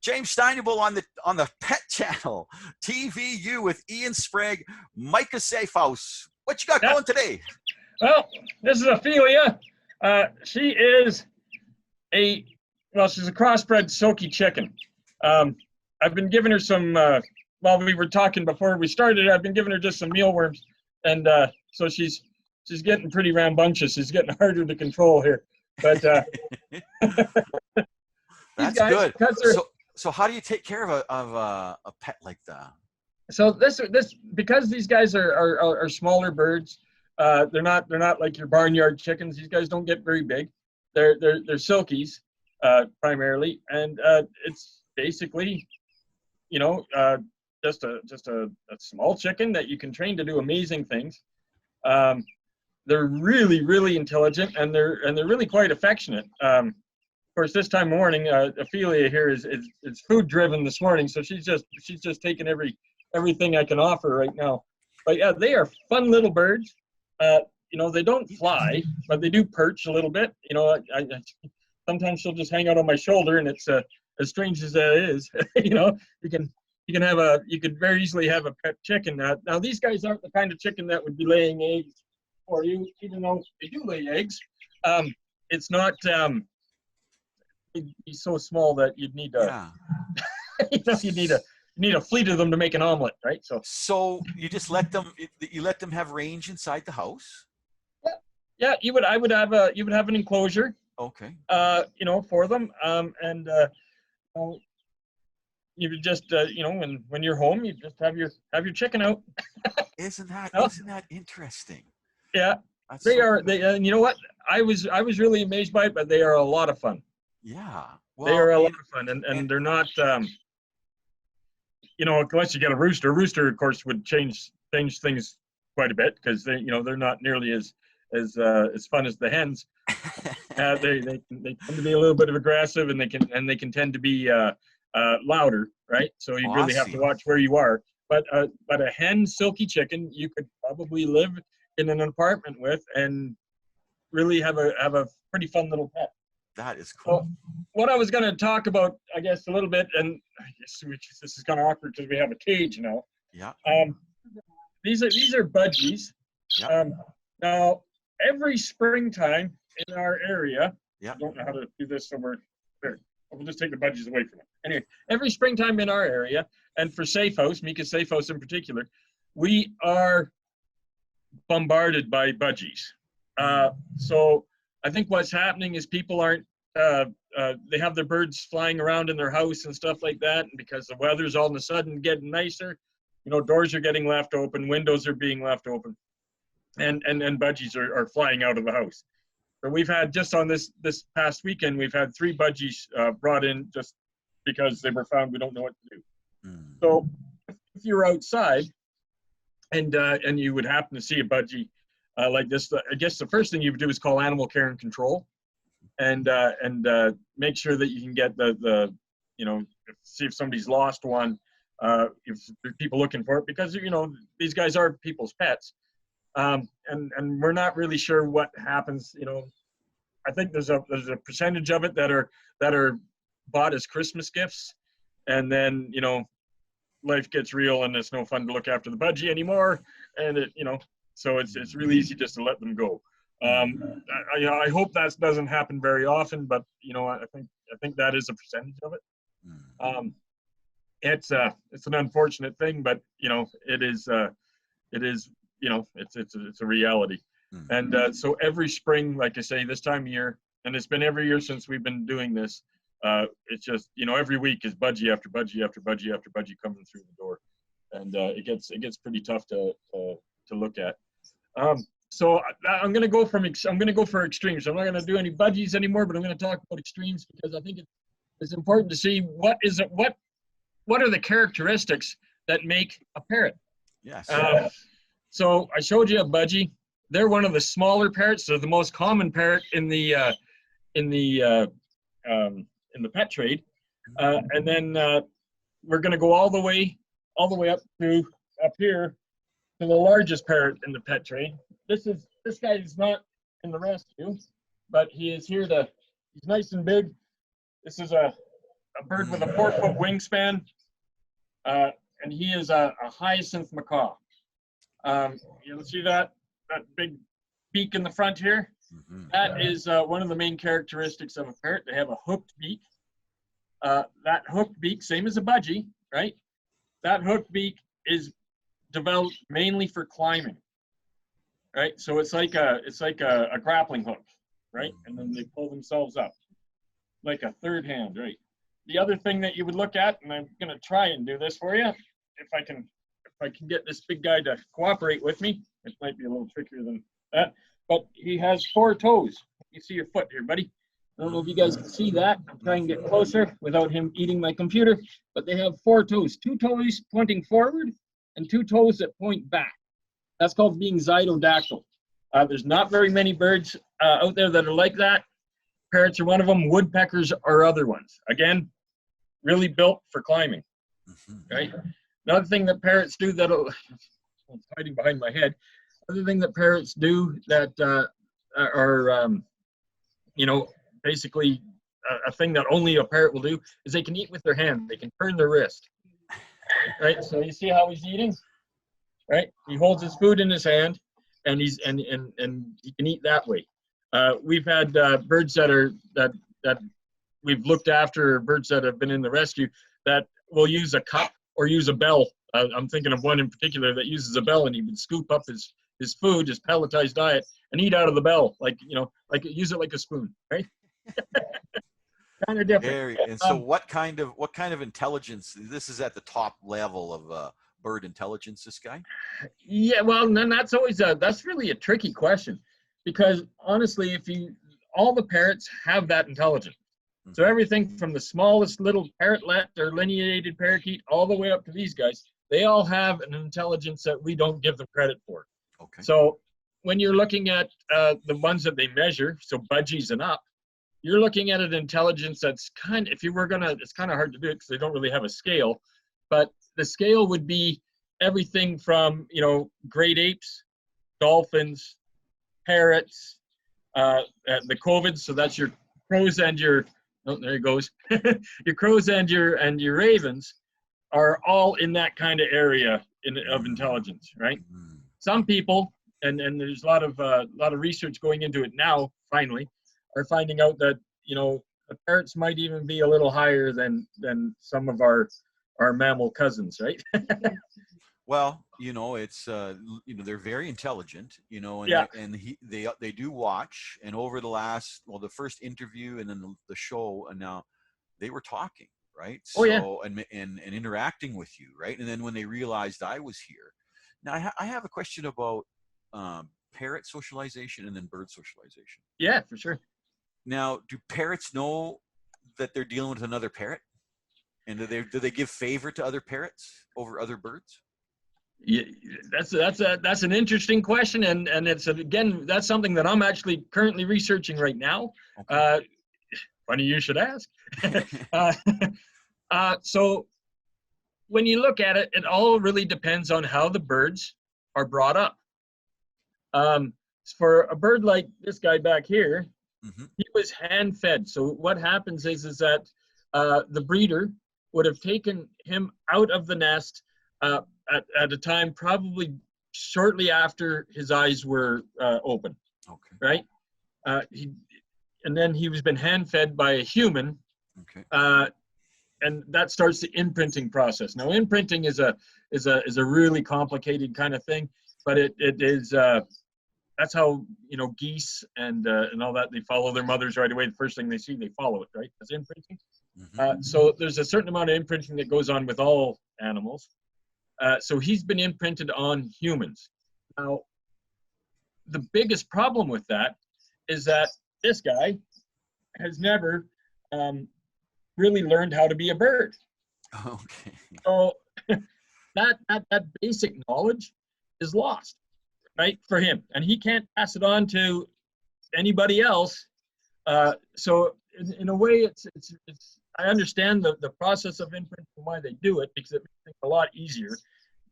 James Steinable on the Pet Channel, TVYou with Ian Sprague, Meika Safehouse. What you got going today? Well, this is Ophelia. She is she's a crossbred silky chicken. I've been giving her some, while we were talking before we started, I've been giving her just some mealworms. And so she's getting pretty rambunctious. She's getting harder to control here. But that's good. So how do you take care of a pet like that? So this because these guys are smaller birds. They're not like your barnyard chickens. These guys don't get very big. They're silkies primarily, and it's basically, just a small chicken that you can train to do amazing things. They're really, really intelligent, and they're really quite affectionate. Of course, this time of morning, Ophelia here is food driven this morning, so she's just taking everything I can offer right now. But yeah, they are fun little birds. They don't fly, but they do perch a little bit. I sometimes she'll just hang out on my shoulder, and it's as strange as that is. You could very easily have a pet chicken. Now these guys aren't the kind of chicken that would be laying eggs for you, even though they do lay eggs. It's not. It'd be so small that you'd need you need a fleet of them to make an omelet, right? So you just let them have range inside the house? Yeah. You would have an enclosure. Okay. For them, and you would just when you're home, you just have your chicken out. Isn't that interesting? Yeah. And you know what? I was really amazed by it, but they are a lot of fun. Yeah. Well, they are a lot of fun, and they're not, unless you get a rooster. A rooster, of course, would change things quite a bit because they're not nearly as fun as the hens. They tend to be a little bit of aggressive, and they can tend to be louder, right? So you really have to watch where you are. But a hen silky chicken, you could probably live in an apartment with and really have a pretty fun little pet. That is cool. So, what I was going to talk about, I guess, a little bit, and I guess this is kind of awkward because we have a cage now. Yeah. These are budgies. Yeah. Now, every springtime in our area, yeah. I don't know how to do this, so we'll just take the budgies away from it. Anyway, every springtime in our area, and for Safehouse, Meika Safehouse in particular, we are bombarded by budgies. So I think what's happening is people aren't, they have their birds flying around in their house and stuff like that, and because the weather's all of a sudden getting nicer, doors are getting left open, windows are being left open, and budgies are flying out of the house. So we've had, just on this past weekend, we've had 3 budgies brought in just because they were found. We don't know what to do. So if you're outside and you would happen to see a budgie like this, I guess the first thing you would do is call animal care and control, and make sure that you can get see if somebody's lost one, if there's people looking for it, because these guys are people's pets, and we're not really sure what happens. I think there's a percentage of it that are bought as Christmas gifts, and then life gets real and it's no fun to look after the budgie anymore, and so it's really easy just to let them go. I hope that doesn't happen very often, but I think that is a percentage of it. It's an unfortunate thing, but it is it's a reality. And so every spring, like I say, this time of year, and it's been every year since we've been doing this, it's just every week is budgie after budgie after budgie after budgie coming through the door, and it gets pretty tough to look at. So I'm going to go for extremes. I'm not going to do any budgies anymore, but I'm going to talk about extremes because I think it's important to see what are the characteristics that make a parrot. Yes. So I showed you a budgie. They're one of the smaller parrots. They're the most common parrot in the pet trade. And then we're going to go all the way up here to the largest parrot in the pet trade. This guy is not in the rescue, but he is here he's nice and big. This is a a bird with a 4-foot wingspan, and he is a hyacinth macaw. You'll see that big beak in the front here. That is one of the main characteristics of a parrot. They have a hooked beak. That hooked beak, same as a budgie, right? That hooked beak is developed mainly for climbing, right? So it's like a grappling hook, right? And then they pull themselves up like a third hand, right? The other thing that you would look at, and I'm going to try and do this for you, if I can get this big guy to cooperate with me. It might be a little trickier than that, but he has 4 toes. You see your foot here, buddy. I don't know if you guys can see that. I'm trying to get closer without him eating my computer, but they have 4 toes. 2 toes pointing forward and 2 toes that point back. That's called being zygodactyl. There's not very many birds out there that are like that. Parrots are one of them. Woodpeckers are other ones. Again, really built for climbing, right? Another thing that parrots do it's hiding behind my head. Other thing that parrots do that are, basically a thing that only a parrot will do is they can eat with their hand. They can turn their wrist, right? So you see how he's eating, right? He holds his food in his hand, and he can eat that way. We've had birds that we've looked after, birds that have been in the rescue that will use a cup or use a bell. I'm thinking of one in particular that uses a bell, and he would scoop up his food, his pelletized diet, and eat out of the bell, like use it like a spoon, right? Kind of different. And so, what kind of intelligence? This is at the top level of bird intelligence. This guy. Yeah, well, then that's really a tricky question, because honestly, all the parrots have that intelligence. So everything from the smallest little parrotlet or lineated parakeet all the way up to these guys, they all have an intelligence that we don't give them credit for. Okay. So when you're looking at the ones that they measure, so budgies and up, you're looking at an intelligence that's it's kind of hard to do it because they don't really have a scale, but the scale would be everything from, great apes, dolphins, parrots, the corvids, so that's your crows and your, oh, there it goes, your crows and your ravens are all in that kind of area of intelligence, right? Some people, and there's a lot of research going into it now, finally, are finding out that, the parrots might even be a little higher than some of our mammal cousins, right? Well, it's they're very intelligent, and Yeah. they do watch, and over the first interview and then the show, and now they were talking, right? Oh, yeah. So and interacting with you, right? And then when they realized I was here, now I have a question about parrot socialization and then bird socialization. Yeah, for sure. Now, do parrots know that they're dealing with another parrot, and do they give favor to other parrots over other birds? Yeah, that's an interesting question, and it's again, that's something that I'm actually currently researching right now. Okay. Funny you should ask. So when you look at it, it all really depends on how the birds are brought up. For a bird like this guy back here, he was hand fed. So what happens is that the breeder would have taken him out of the nest at a time probably shortly after his eyes were open. Okay. Right? And then he was been hand fed by a human. Okay. And that starts the imprinting process. Now, imprinting is a really complicated kind of thing, but it is that's how geese and all that, they follow their mothers right away. The first thing they see, they follow it, right? That's imprinting. So there's a certain amount of imprinting that goes on with all animals. So he's been imprinted on humans. Now, the biggest problem with that is that this guy has never really learned how to be a bird. Okay. So that basic knowledge is lost, right, for him, and he can't pass it on to anybody else. So in a way, it's I understand the process of imprinting and why they do it, because it makes it a lot easier.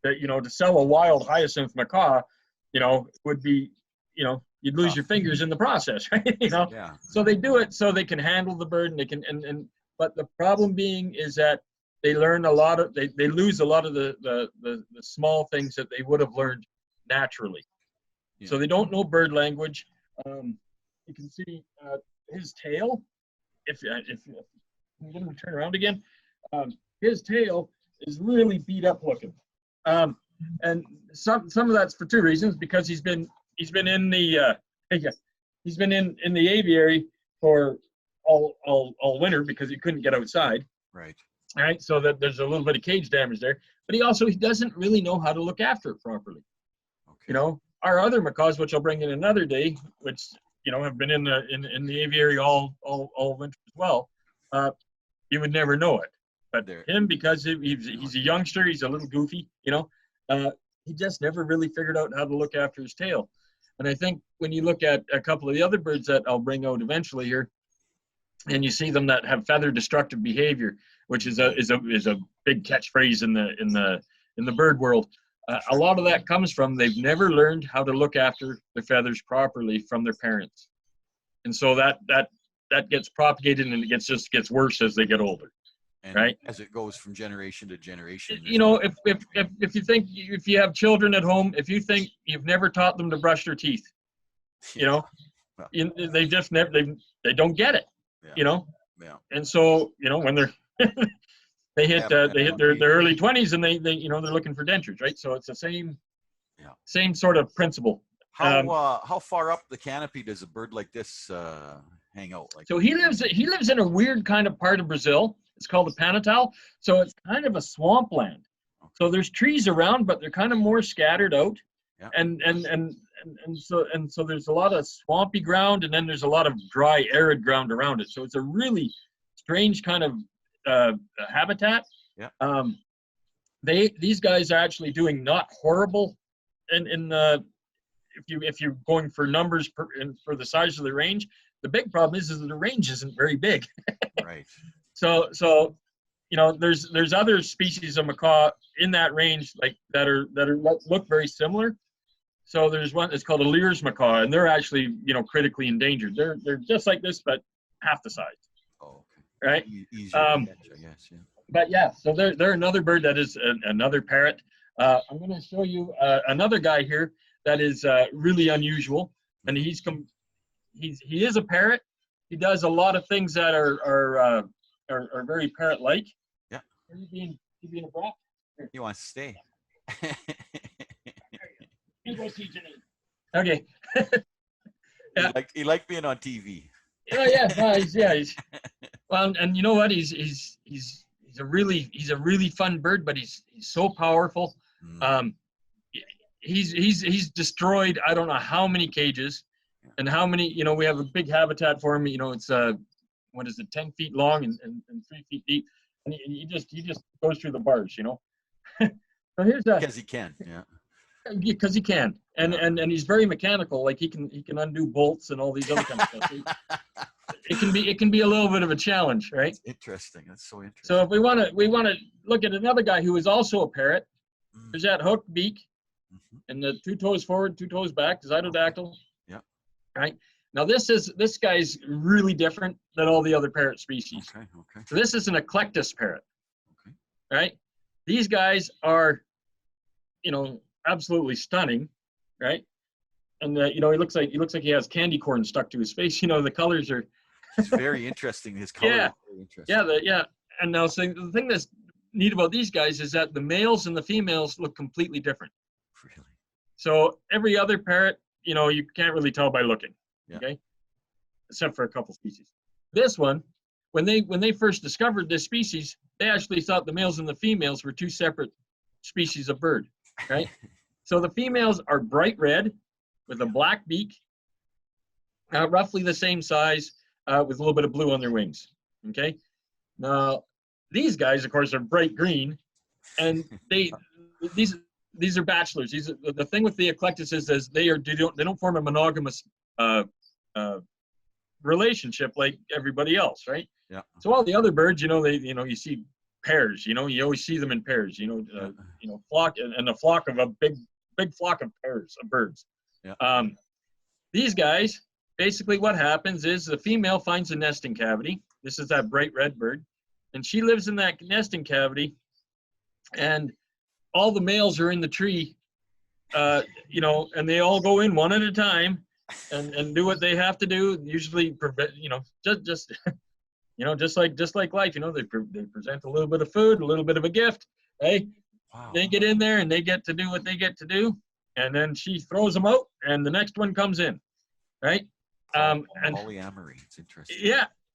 That to sell a wild hyacinth macaw, would be, you'd lose your fingers in the process, right? Yeah. So they do it so they can handle the bird, and they can and But the problem being is that they learn a lot of, they lose a lot of the small things that they would have learned naturally. Yeah. So they don't know bird language. You can see his tail. If you get him to turn around again, his tail is really beat up looking, and some of that's for two reasons. Because he's been in the he's been in the aviary for all winter because he couldn't get outside. Right. Right. So that there's a little bit of cage damage there. But he doesn't really know how to look after it properly. Okay. You know, our other macaws, which I'll bring in another day, which have been in the aviary all winter as well. You would never know it, but him, because he's a youngster, he's a little goofy. He just never really figured out how to look after his tail. And I think when you look at a couple of the other birds that I'll bring out eventually here, and you see them that have feather destructive behavior, which is a big catchphrase in the bird world. A lot of that comes from they've never learned how to look after their feathers properly from their parents, and so that gets propagated, and it gets worse as they get older. And right? As it goes from generation to generation. If you have children at home, if you think you've never taught them to brush their teeth, they just never they don't get it. Yeah. And so when they're they hit their early 20s, and they're looking for dentures, right? So it's the same sort of principle. How far up the canopy does a bird like this hang out? So he lives in a weird kind of part of Brazil. It's called the Pantanal. So it's kind of a swampland. Okay. So there's trees around, but they're kind of more scattered out. Yeah. And so there's a lot of swampy ground, and then there's a lot of dry, arid ground around it. So it's a really strange kind of habitat. Yeah. These guys are actually doing not horrible if you're going for numbers for the size of the range. The big problem is that the range isn't very big. Right. So there's other species of macaw in that range that look very similar. So there's one that's called a Lear's macaw, and they're actually critically endangered. They're just like this, but half the size. Oh, okay. Right. Easier to catch, I guess. Yeah. But yeah, so they're another bird that is another parrot. I'm going to show you another guy here that is really unusual, and he is a parrot. He does a lot of things that are very parrot-like. Yeah. Are you being a brat? He wants to stay. Okay. Yeah. He liked being on TV. He's well, and you know what? He's a really fun bird, but he's so powerful. He's destroyed I don't know how many cages, and how many. We have a big habitat for him. It's 10 feet long and 3 feet deep, and he just goes through the bars. So here's because he can. Yeah. Because he can, and he's very mechanical. Like he can undo bolts and all these other kind of stuff. It can be a little bit of a challenge, right? That's interesting. That's so interesting. So if we want to look at another guy who is also a parrot, there's that hooked beak, and the 2 toes forward, 2 toes back, zytodactyl. Yeah. Right. Now this guy's really different than all the other parrot species. Okay. So this is an eclectus parrot. Okay. Right. These guys are, absolutely stunning, right? And he looks like he has candy corn stuck to his face. The colors are. It's very interesting. His color. Yeah. Is very interesting. Yeah. And now, so the thing that's neat about these guys is that the males and the females look completely different. Really. So every other parrot, you can't really tell by looking. Yeah. Okay. Except for a couple species. This one, when they first discovered this species, they actually thought the males and the females were 2 separate species of bird. Right. So the females are bright red with a black beak, roughly the same size, with a little bit of blue on their wings. Okay. Now these guys, of course, are bright green, and these are bachelors. The thing with the eclectus is they don't form a monogamous relationship like everybody else, right? Yeah. So all the other birds, you see pairs. You always see them in pairs. Flock and a flock of a big flock of pairs of birds. Yeah. These guys, basically what happens is the female finds a nesting cavity, This is that bright red bird. And she lives in that nesting cavity. And all the males are in the tree, you know, and they all go in one at a time and do what they have to do. Usually, you know, just you know, just like life, you know, they present a little bit of food, a little bit of a gift. Hey, Wow. they get in there and they get to do what they get to do, and then she throws them out, and the next one comes in, right? And polyamory. It's interesting.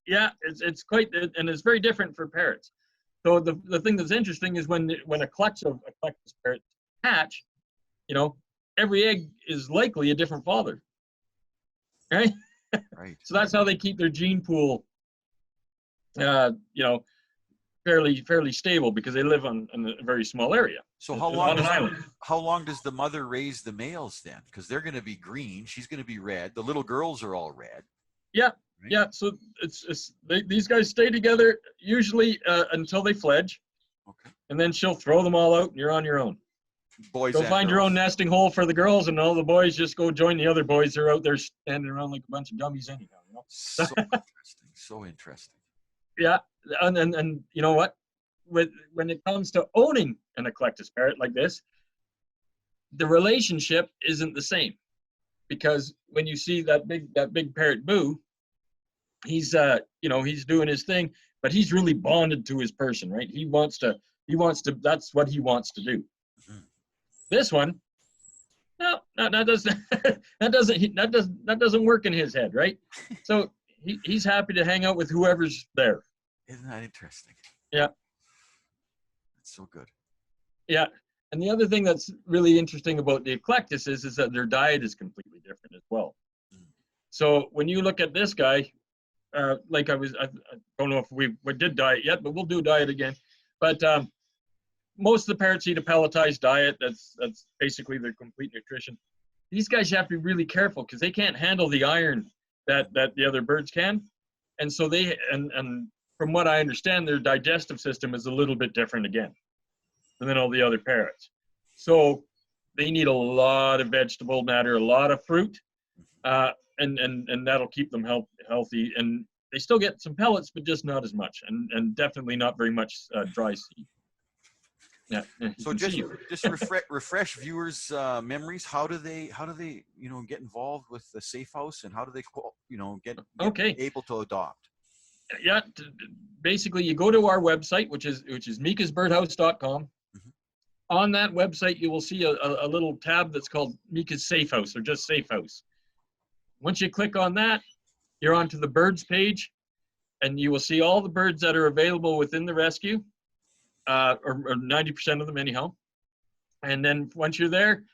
yeah, it's quite, and it's very different for parrots. So the thing that's interesting is when a clutch of parrots hatch, you know, every egg is likely a different father, right? Right. So that's how they keep their gene pool, you know, fairly stable, because they live in a very small area. So on an island. how long does the mother raise the males then? Because they're going to be green, she's going to be red. The little girls are all red. Yeah, right? yeah. So these guys stay together usually until they fledge, Okay. and then she'll throw them all out, and you're on your own. Boys Go and find girls. your own nesting hole for the girls, and all the boys just go join the other boys. They're out there standing around like a bunch of dummies anyhow. You know? So interesting. So interesting. Yeah, and you know what? When it comes to owning an eclectus parrot like this, the relationship isn't the same, because when you see that big parrot Boo, he's you know, he's doing his thing, but he's really bonded to his person, right? He wants to. That's what he wants to do. Mm-hmm. This one, no, that doesn't that doesn't work in his head, right? So he's happy to hang out with whoever's there. Isn't that interesting? Yeah. That's so good. Yeah. And the other thing that's really interesting about the eclectus is that their diet is completely different as well. Mm. So when you look at this guy, like I don't know if we did diet yet, but we'll do diet again. But most of the parrots eat a pelletized diet. That's basically their complete nutrition. These guys, you have to be really careful, because they can't handle the iron that the other birds can. And so they, and from what I understand, their digestive system is a little bit different again than all the other parrots. So they need a lot of vegetable matter, a lot of fruit, and that'll keep them healthy. And they still get some pellets, but just not as much, and definitely not very much dry seed. Yeah. So just refresh viewers' memories. How do they you know, get involved with the Safehouse, and how do they you know get able to adopt? Yeah, basically you go to our website, which is meikasbirdhouse.com. Mm-hmm. On that website, you will see a little tab that's called Meika's Safehouse, or just Safehouse. Once you click on that, you're onto the birds page, and you will see all the birds that are available within the rescue, or 90% of them anyhow. And then once you're there,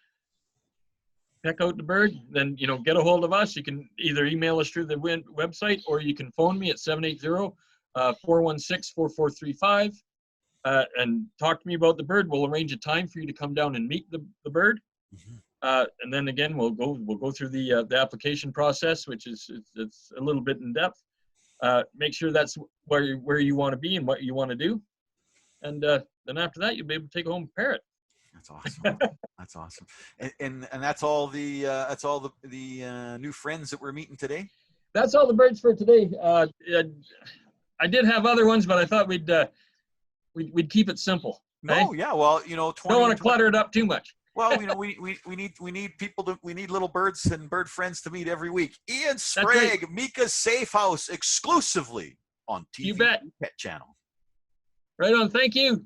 check out the bird, then, you know, get a hold of us. You can either email us through the website, or you can phone me at 780-416-4435 and talk to me about the bird. We'll arrange a time for you to come down and meet the bird. Mm-hmm. And then again, we'll go through the application process, which is it's a little bit in depth. Make sure that's where you want to be and what you want to do, and then after that, you'll be able to take home a parrot. That's awesome. That's awesome. And that's all the new friends that we're meeting today? That's all the birds for today. I did have other ones, but I thought we'd keep it simple. No, yeah. Well, you know, don't want to clutter it up too much. Well, you know, we need people we need little birds and bird friends to meet every week. Ian Sprague, right. Meika's Safehouse, exclusively on TVYou Pet Channel. Right on. Thank you.